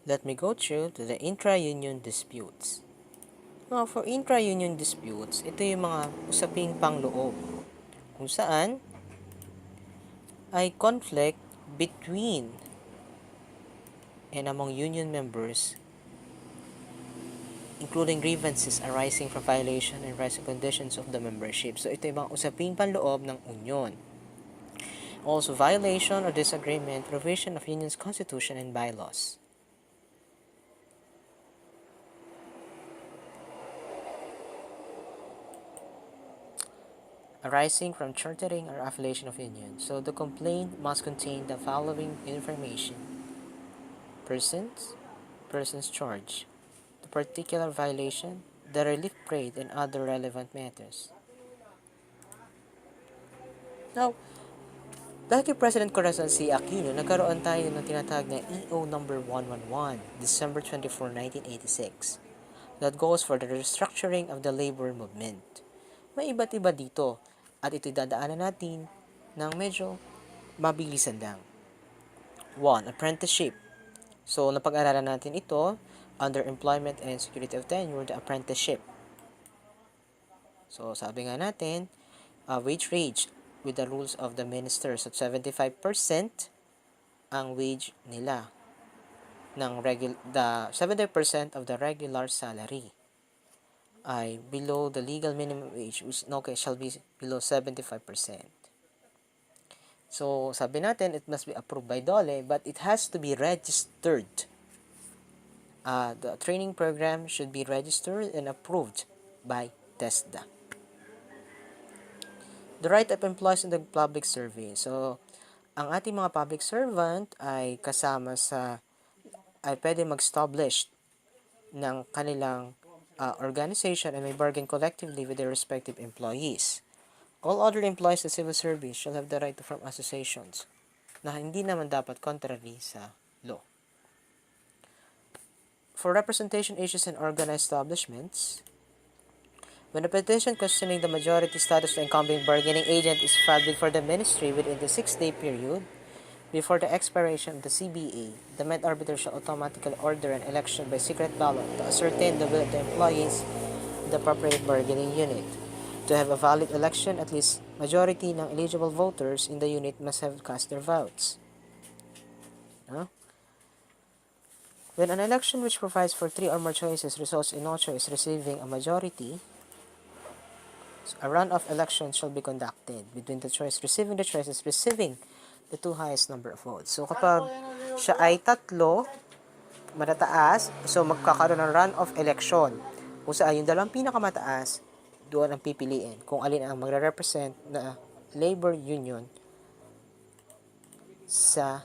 let me go through to the intra-union disputes. Now, for intra-union disputes, ito yung mga usaping pangloob kung saan ay conflict between and among union members, including grievances arising from violation and rising conditions of the membership. So, ito yung mga usaping panloob ng union. Also, violation or disagreement, provision of union's constitution and bylaws. Arising from chartering or affiliation of union. So, the complaint must contain the following information. Persons charged, the particular violation, the relief grade, and other relevant matters. Now, dahil kay President Corazon C. Aquino, nagkaroon tayo ng tinatawag na EO number 111, December 24, 1986, that goes for the restructuring of the labor movement. May iba't iba dito, at ito'y dadaanan natin ng medyo mabilisan lang. 1. Apprenticeship. So, napag-aralan natin ito under employment and security of tenure, the apprenticeship. So, sabi nga natin, wage range with the rules of the ministers at 75% ang wage nila ng the 70% of the regular salary ay below the legal minimum wage, which shall be below 75%. So, sabi natin, it must be approved by DOLE, but it has to be registered. The training program should be registered and approved by TESDA. The right of employees in the public service. So, ang ating mga public servant ay kasama ay pwede mag-establish ng kanilang organization and may bargain collectively with their respective employees. All other employees of civil service shall have the right to form associations na hindi naman dapat contrary sa law. For representation issues in organized establishments, when a petition questioning the majority status of the incumbent bargaining agent is filed before the ministry within the 6-day period before the expiration of the CBA, the Met Arbiter shall automatically order an election by secret ballot to ascertain the will of the employees of the appropriate bargaining unit. To have a valid election, at least majority ng eligible voters in the unit must have cast their votes. When an election which provides for 3 or more choices results in no choice receiving a majority, a runoff election shall be conducted between the choice receiving the 2 highest number of votes. So, kapag siya ay 3, matataas, so magkakaroon ng runoff election. Kung saan yung 2 pinakamataas, doon ang pipiliin kung alin ang magre-represent na labor union sa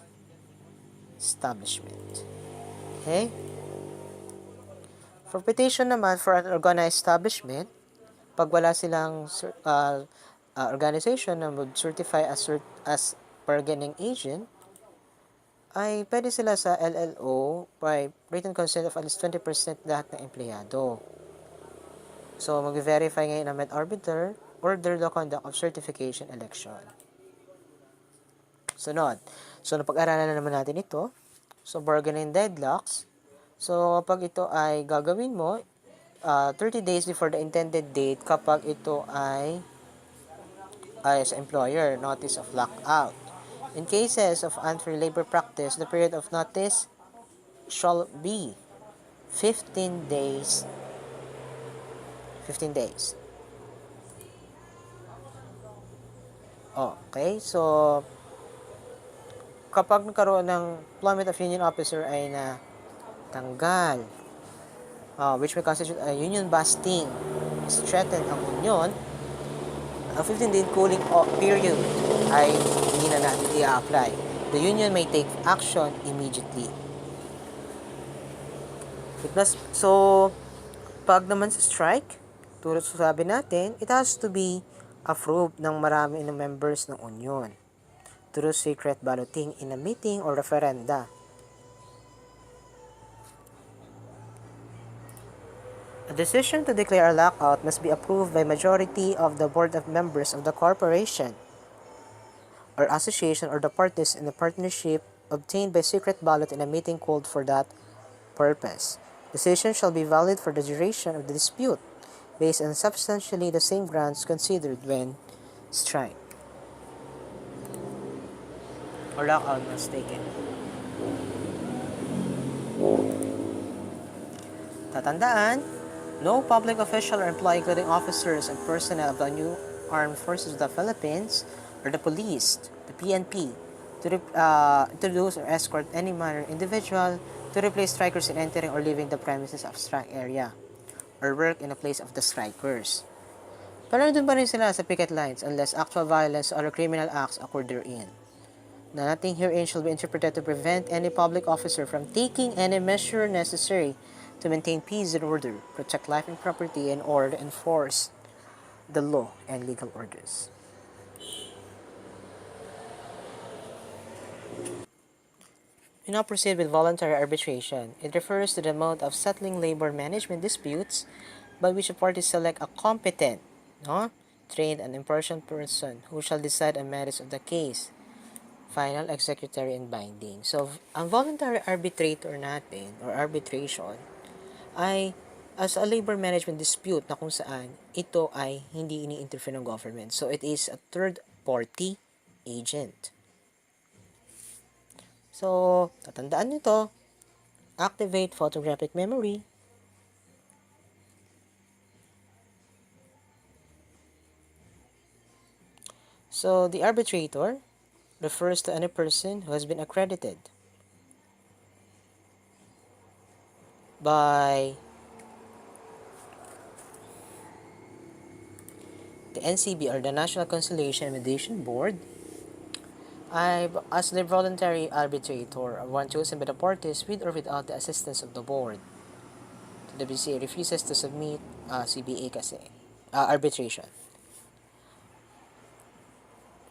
establishment. Okay? For petition naman, for an organized establishment, pag wala silang organization na mag-certify as bargaining agent, ay pwede sila sa LLO by written consent of at least 20% lahat ng empleyado. So, mag-verify ngayon ng Met Arbiter, order the conduct of certification election. Sunod. So, napag-aralan na naman natin ito. So, bargaining deadlocks. So, kapag ito ay gagawin mo, 30 days before the intended date kapag ito ay sa employer, notice of lockout. In cases of unfair labor practice, the period of notice shall be 15 days. 15 days. Okay, so kapag nagkaroon ng employment of union officer ay natanggal, which may constitute a union busting, is threatened ang union, ang 15-day cooling period ay hindi na natin i-apply. The union may take action immediately. So, pag naman sa strike, tulad sa sabi natin, it has to be approved ng marami ng members ng union through secret balloting in a meeting or referenda. A decision to declare a lockout must be approved by majority of the board of members of the corporation or association or the parties in the partnership obtained by secret ballot in a meeting called for that purpose. Decision shall be valid for the duration of the dispute, based on substantially the same grounds considered when strike or lockout was taken. Tatandaan, no public official or employee, including officers and personnel of the new armed forces of the Philippines or the police, the PNP, to introduce or escort any minor individual to replace strikers in entering or leaving the premises of strike area or work in the place of the strikers. Pero nandun pa rin sila sa picket lines unless actual violence or other criminal acts occur therein. Now, nothing herein shall be interpreted to prevent any public officer from taking any measure necessary to maintain peace and order, protect life and property, and order enforce the law and legal orders. We now proceed with voluntary arbitration. It refers to the mode of settling labor management disputes by which a party select a competent, trained and impartial person who shall decide on matters of the case, final, executory, and binding. So, ang voluntary arbitrator natin, or arbitration, ay as a labor management dispute na kung saan ito ay hindi ini-interfere ng government. So, it is a third-party agent. So, tatandaan nyo to. Activate photographic memory. So, the arbitrator refers to any person who has been accredited by the NCB or the National Conciliation and Mediation Board as the voluntary arbitrator, one chosen by the parties with or without the assistance of the board. The WCA refuses to submit CBA kasi arbitration.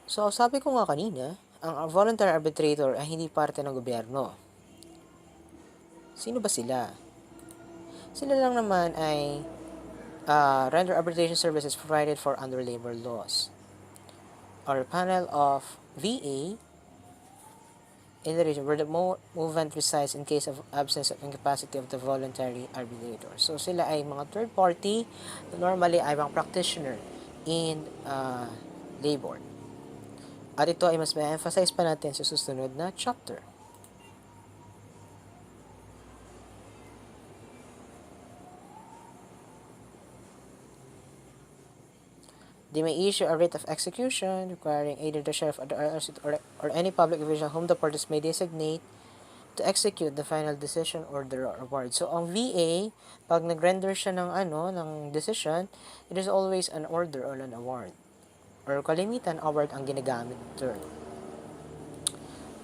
So, sabi ko nga kanina, ang voluntary arbitrator ay hindi parte ng gobyerno. Sino ba sila? Sila lang naman ay render arbitration services provided for under labor laws, or a panel of VA in the region where the movement resides in case of absence of incapacity of the voluntary arbitrator. So, sila ay mga third party na normally ay mga practitioner in labor. At ito ay mas ma-emphasize pa natin sa susunod na chapter. They may issue a writ of execution requiring either the sheriff or the NLRC or any public official whom the parties may designate to execute the final decision, order, or award. So, ang VA, pag nag-render siya ng decision, it is always an order or an award. Or kalimitan, award ang ginagamit term.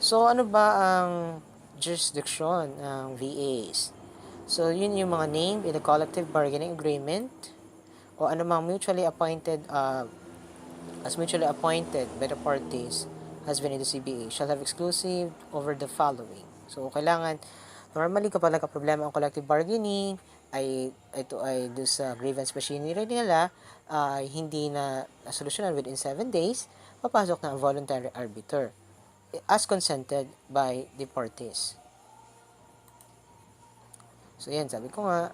So, ano ba ang jurisdiction ng VAs? So, yun yung mga named in the collective bargaining agreement o anumang mutually appointed as mutually appointed by the parties has been in the CBA shall have exclusive over the following. So, kailangan, normally kapag nagka-problema ang collective bargaining, ito ay doon sa grievance machinery nila, hindi na solusyonan within 7 days, papasok na ang voluntary arbiter as consented by the parties. So, yan, sabi ko nga,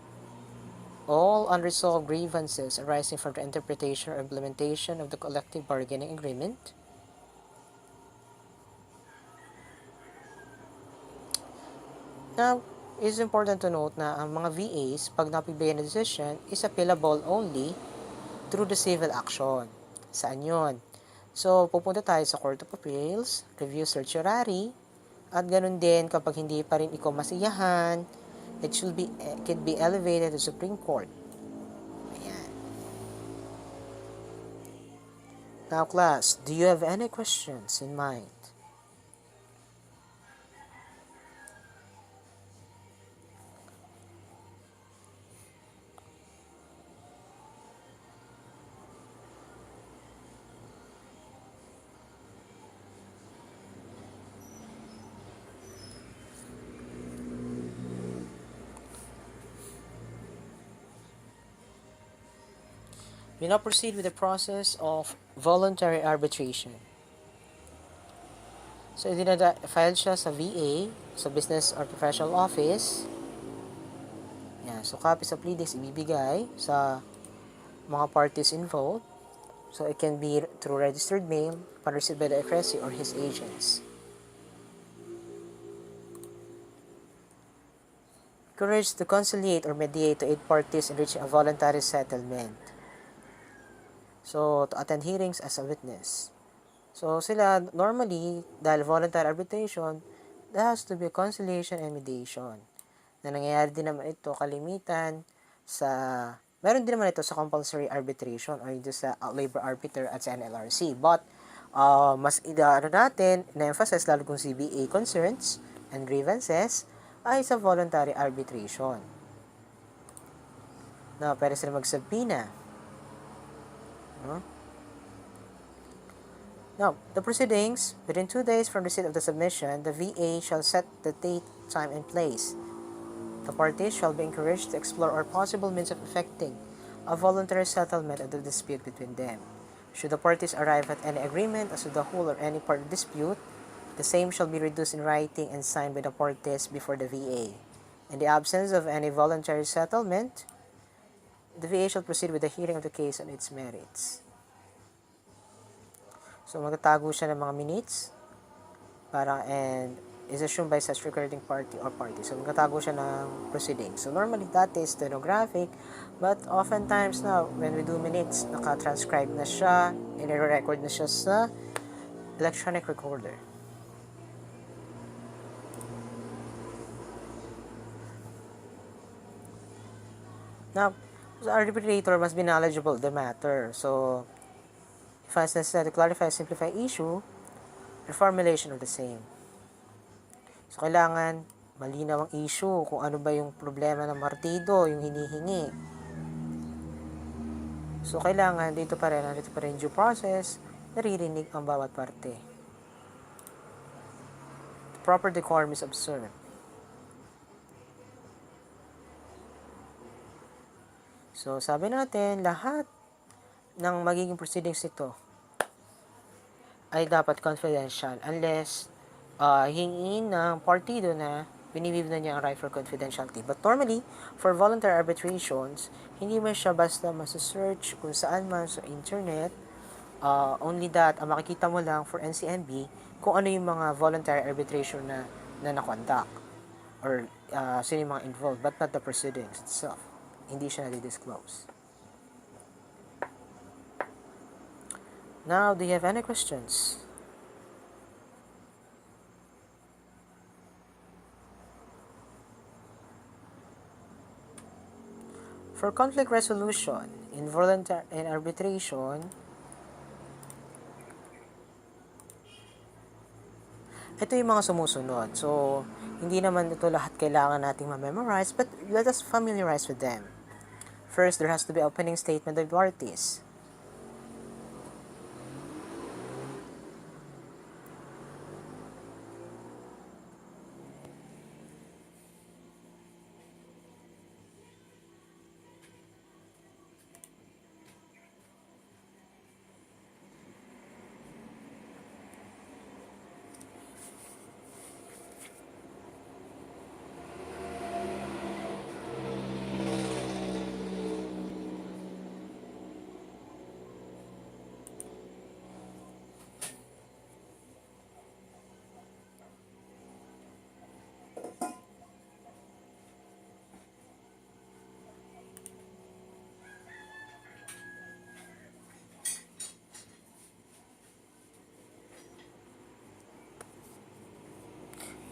all unresolved grievances arising from the interpretation or implementation of the collective bargaining agreement now, it's important to note na ang mga VAs, pag napigbigay na decision, is appealable only through the civil action. Saan yun? So, pupunta tayo sa Court of Appeals, review certiorari, at ganun din kapag hindi pa rin ikaw masiyahan, it could be elevated to Supreme Court. Ayan. Now, class, do you have any questions in mind? We now proceed with the process of voluntary arbitration. So, filed siya sa VA, sa Business or Professional Office. Yan. So, copies of pleadings ibibigay sa mga parties involved. So, it can be through registered mail, upon received by the accreditor or his agents. Encourage to conciliate or mediate to aid parties in reaching a voluntary settlement. So, to attend hearings as a witness. So, sila, normally, dahil voluntary arbitration, there has to be conciliation and mediation. Na nangyayari din naman ito kalimitan sa, meron din naman ito sa compulsory arbitration or ito sa labor arbiter at sa NLRC. But, mas na-emphasize lalo kung CBA concerns and grievances ay sa voluntary arbitration. Na pwede sila magsubpoena. No? Now, the proceedings, within 2 days from receipt of the submission, the VA shall set the date, time, and place. The parties shall be encouraged to explore all possible means of effecting a voluntary settlement of the dispute between them. Should the parties arrive at any agreement as to the whole or any part of the dispute, the same shall be reduced in writing and signed by the parties before the VA. In the absence of any voluntary settlement, the VA shall proceed with the hearing of the case on its merits. So, magtatago siya ng mga minutes and is assumed by such recording party or party. So, magtatago siya ng proceedings. So, normally, that is stenographic, but oftentimes now, when we do minutes, naka-transcribe na siya, i-record na siya sa electronic recorder. Now, the arbitrator must be knowledgeable of the matter. So, if it's necessary to clarify, simplify issue, reformulation of the same. So, kailangan malinaw ang issue, kung ano ba yung problema ng partido, yung hinihingi. So, kailangan dito pa rin due process, naririnig ang bawat parte. The proper decorum is observed. So, sabi natin, lahat ng magiging proceedings nito ay dapat confidential unless hingin ng partido na binibib na niya ang right for confidentiality. But normally, for voluntary arbitrations, hindi man siya basta masa-search kung saan man sa internet. Only that, ang makikita mo lang for NCNB kung ano yung mga voluntary arbitration na na-conduct or sino yung mga involved, but not the proceedings itself. Hindi siya na-disclose. Now, do you have any questions? For conflict resolution in voluntary arbitration, ito yung mga sumusunod. So, hindi naman ito lahat kailangan nating ma-memorize, but let us familiarize with them. First, there has to be opening statement of parties.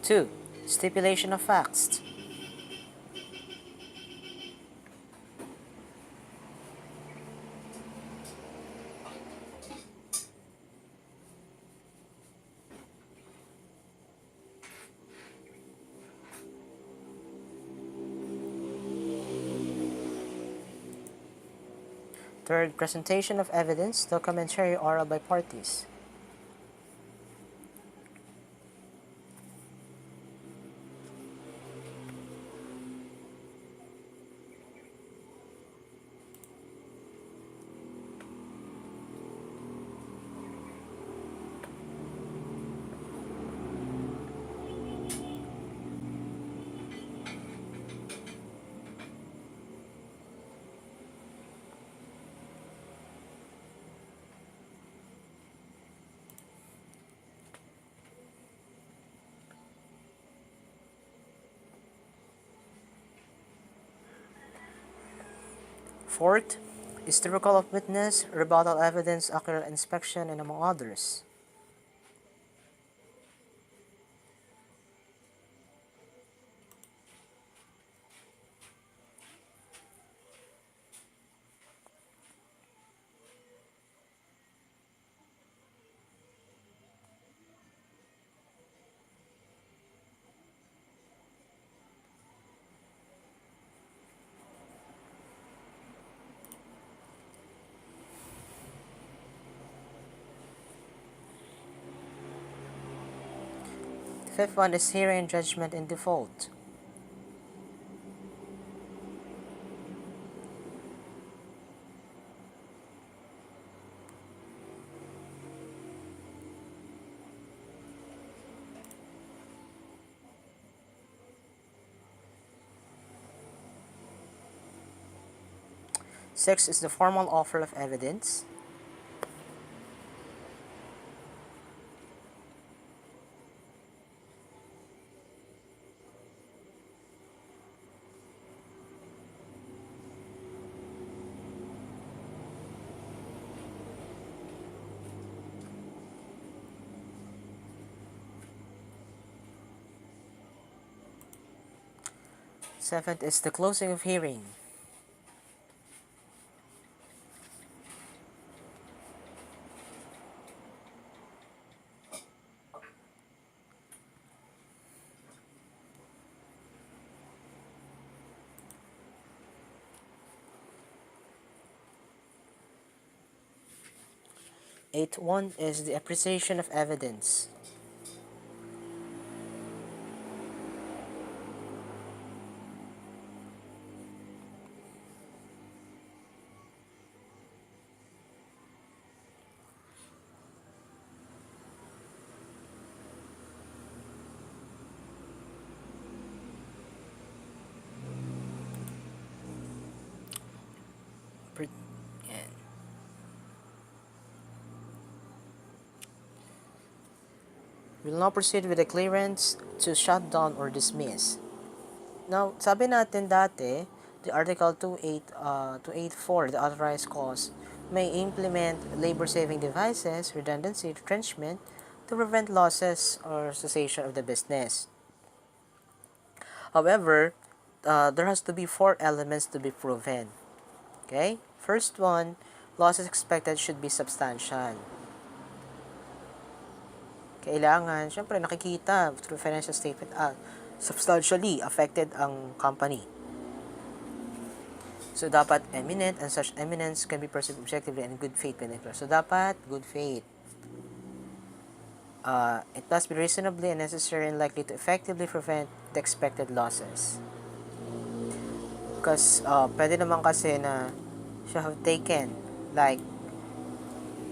Two, stipulation of facts. Third, presentation of evidence, documentary oral by parties. Fourth is the recall of witness, rebuttal evidence, ocular inspection, and among others. Fifth one is hearing judgment in default. Sixth is the formal offer of evidence. Seventh is the closing of hearing. Eighth one is the appreciation of evidence. We'll now proceed with the clearance to shut down or dismiss. Now, sabi natin dati, the Article 284, the authorized cause, may implement labor-saving devices, redundancy, retrenchment, to prevent losses or cessation of the business. However, there has to be 4 elements to be proven. Okay? First one, losses expected should be substantial. Kailangan, syempre nakikita through financial statement, substantially affected ang company. So, dapat eminent, and such eminence can be perceived objectively and in good faith by the employer. So, dapat good faith. It must be reasonably and necessary and likely to effectively prevent the expected losses. Because, pwede naman kasi na siya have taken, like,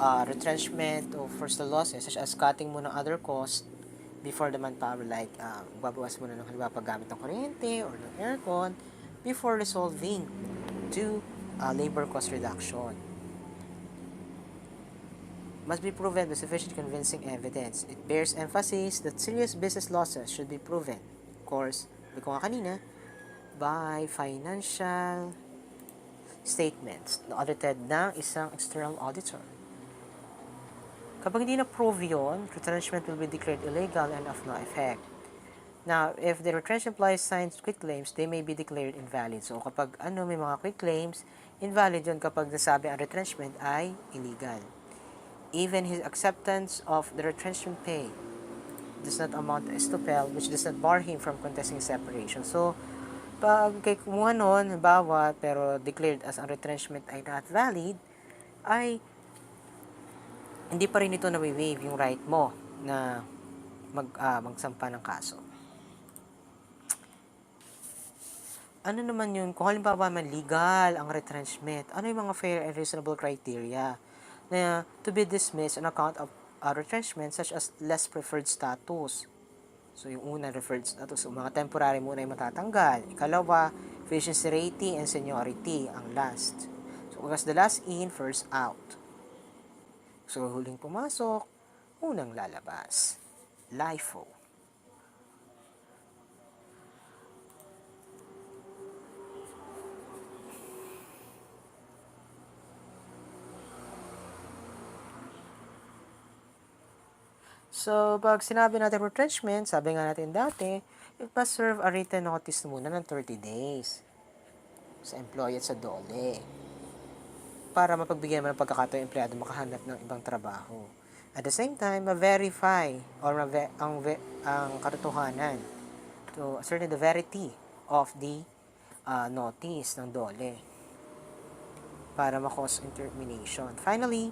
retrenchment of first losses, such as cutting mo ng other costs before the manpower, like, babawas mo na ng halimbawa paggamit ng kuryente or ng aircon before resolving to labor cost reduction. Must be proven with sufficient convincing evidence. It bears emphasis that serious business losses should be proven. Of course, sabi ko nga kanina, by financial statements na audited ng isang external auditor. Kapag hindi na-prove yun, retrenchment will be declared illegal and of no effect. Now, if the retrenchment employee signs quit claims, they may be declared invalid. So, kapag may mga quit claims, invalid yun kapag nasabi ang retrenchment ay illegal. Even his acceptance of the retrenchment pay does not amount to estopel, which does not bar him from contesting separation. So, pag kay kumuha nun, halimbawa, pero declared as ang retrenchment ay not valid, ay hindi pa rin ito na-waive yung right mo na magsampa ng kaso. Ano naman yun? Kung halimbawa man legal ang retrenchment, ano yung mga fair and reasonable criteria na to be dismissed on account of retrenchment such as less preferred status? So, yung una, referred status. So, mga temporary muna yung matatanggal. Ikalawa, efficiency rating and seniority ang last. So, because the last in, first out. So, huling pumasok, unang lalabas. LIFO. So, pag sinabi natin retrenchment, sabi nga natin dati, it must serve a written notice muna ng 30 days sa employee at sa DOLE para mapagbigyan mo ng pagkakataon ng empleyado makahanap ng ibang trabaho. At the same time, ma-verify or ang katotohanan to ascertain the verity of the notice ng DOLE para ma-cause termination. Finally,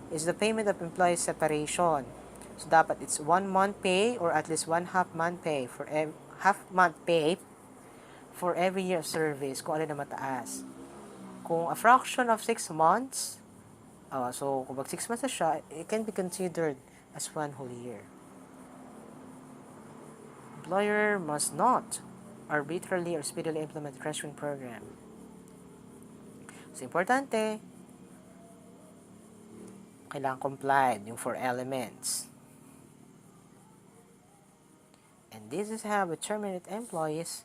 is the payment of employee separation. So, dapat it's 1 month pay or at least 1/2 month pay for half-month pay for every year of service kung alin na mataas. Kung a fraction of 6 months, so kung 6 months na siya, it can be considered as 1 whole year. Employer must not arbitrarily or speedily implement retrenchment program. So, importante, kailangan complied yung 4 elements. And this is how we terminate employees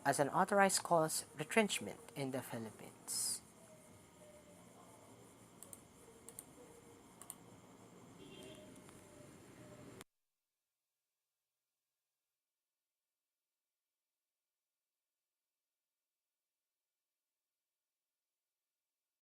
as an authorized cause retrenchment in the Philippines.